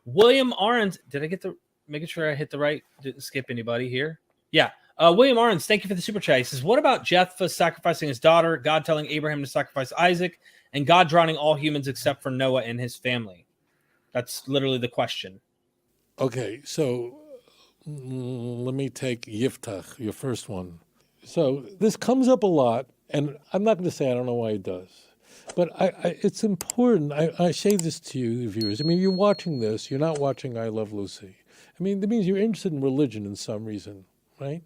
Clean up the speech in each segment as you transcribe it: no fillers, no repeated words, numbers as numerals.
William Arns, did I get the, making sure I hit the right, didn't skip anybody here? Yeah. William Arns, thank you for the super chat. He says, what about Jephthah sacrificing his daughter, God telling Abraham to sacrifice Isaac, and God drowning all humans except for Noah and his family? That's literally the question. Okay, so let me take Yiptach, your first one. So this comes up a lot, and I'm not going to say I don't know why it does. But it's important. I say this to you, viewers. I mean, you're watching this. You're not watching I Love Lucy. I mean, that means you're interested in religion in some reason, right?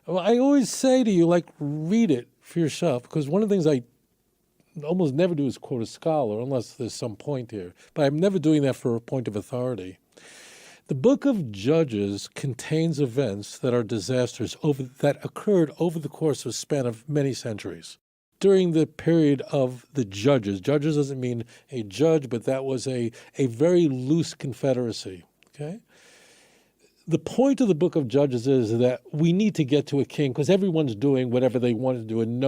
Well, I always say to you, like, read it for yourself, because one of the things I almost never do is quote a scholar, unless there's some point here. But I'm never doing that for a point of authority. The book of Judges contains events that are disasters that occurred over the course of a span of many centuries. During the period of the judges. Judges doesn't mean a judge, but that was a very loose confederacy, okay? The point of the book of Judges is that we need to get to a king because everyone's doing whatever they want to do and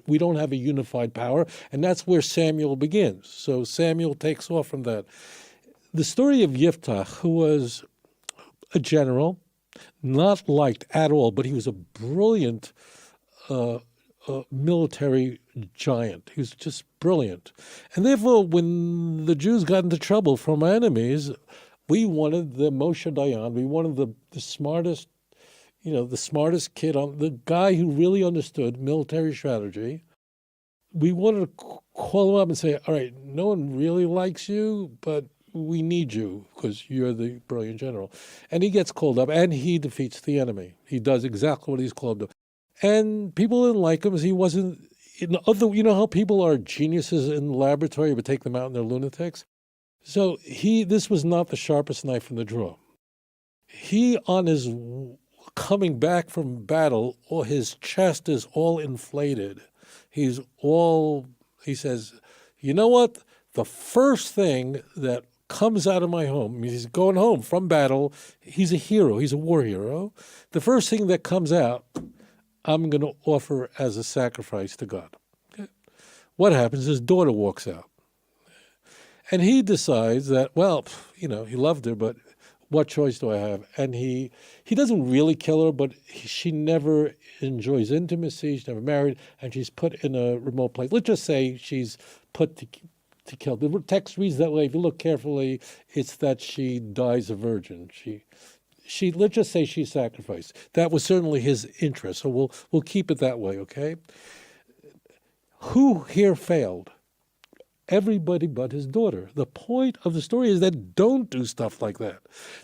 we don't have a unified power, and that's where Samuel begins. So Samuel takes off from that. The story of Yiptach, who was a general, not liked at all, but he was a brilliant military giant. He was just brilliant. And therefore, when the Jews got into trouble from our enemies, we wanted the Moshe Dayan, we wanted the smartest, the smartest kid, the guy who really understood military strategy. We wanted to call him up and say, all right, no one really likes you, but we need you because you're the brilliant general. And he gets called up and he defeats the enemy. He does exactly what he's called to. And people didn't like him as he wasn't, you know how people are geniuses in the laboratory but take them out and they're lunatics? So this was not the sharpest knife in the drawer. He, on his coming back from battle, his chest is all inflated. He says, you know what? The first thing that comes out of my home, he's going home from battle, he's a hero, he's a war hero. The first thing that comes out, I'm going to offer as a sacrifice to God. Okay. What happens? His daughter walks out. And he decides that, he loved her, but what choice do I have? And he doesn't really kill her, but she never enjoys intimacy, she's never married, and she's put in a remote place. Let's just say she's put to kill. The text reads that way. If you look carefully, it's that she dies a virgin. She let's just say she's sacrificed. That was certainly his interest, so we'll keep it that way, okay? Who here failed? Everybody but his daughter. The point of the story is that don't do stuff like that.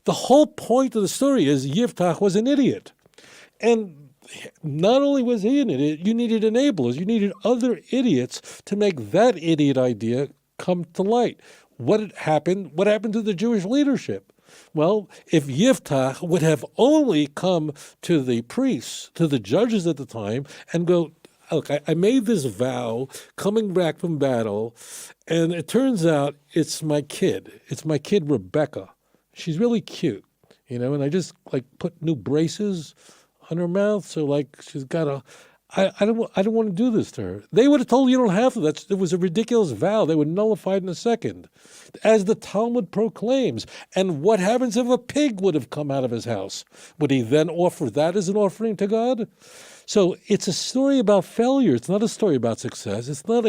The whole point of the story is Yiptach was an idiot. And not only was he an idiot, you needed enablers. You needed other idiots to make that idiot idea come to light. What happened to the Jewish leadership? Well, if Yiptach would have only come to the priests, to the judges at the time, and go, look, I made this vow coming back from battle, and it turns out it's my kid. It's my kid, Rebecca. She's really cute, and I just, put new braces on her mouth, so, she's got I don't want to do this to her. They would have told you don't have to. It was a ridiculous vow. They would nullify it in a second. As the Talmud proclaims. And what happens if a pig would have come out of his house? Would he then offer that as an offering to God? So it's a story about failure. It's not a story about success. It's not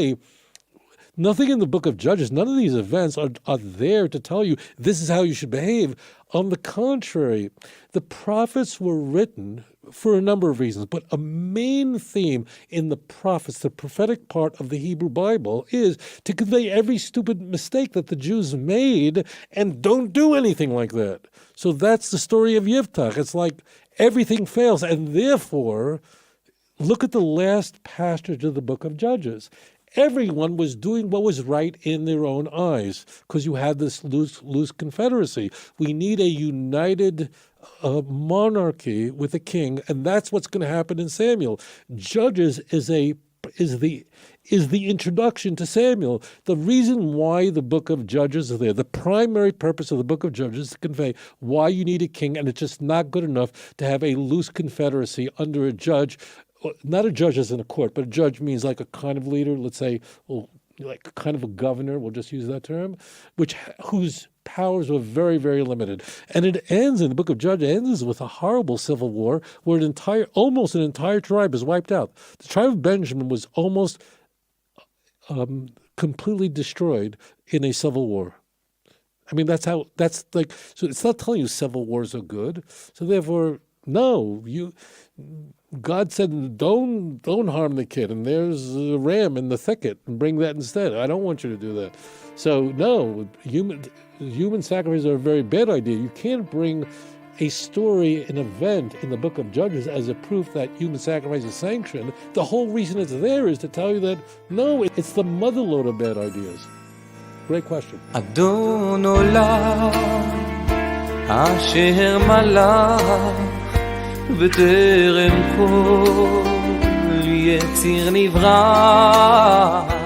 nothing in the book of Judges, none of these events are there to tell you this is how you should behave. On the contrary, the prophets were written for a number of reasons, but a main theme in the prophets, the prophetic part of the Hebrew Bible, is to convey every stupid mistake that the Jews made and don't do anything like that. So that's the story of Yiptach. It's like everything fails, and therefore, look at the last passage of the book of Judges. Everyone was doing what was right in their own eyes because you had this loose confederacy. We need a united monarchy with a king, and that's what's going to happen in Samuel. Judges is the introduction to Samuel. The reason why the book of Judges is there, the primary purpose of the book of Judges is to convey why you need a king, and it's just not good enough to have a loose confederacy under a judge. Not a judge as in a court, but a judge means like a kind of leader. Let's say, like kind of a governor, we'll just use that term, whose powers were very, very limited. And it ends, in the book of Judges, ends with a horrible civil war where almost an entire tribe is wiped out. The tribe of Benjamin was almost completely destroyed in a civil war. I mean, so it's not telling you civil wars are good. So therefore, no, God said, don't harm the kid, and there's a ram in the thicket, and bring that instead. I don't want you to do that. So no, human sacrifices are a very bad idea. You can't bring a story, an event in the book of Judges as a proof that human sacrifice is sanctioned. The whole reason it's there is to tell you that, no, it's the motherload of bad ideas. Great question. אדון עולם אשר מלך בטרם כל יציר נברא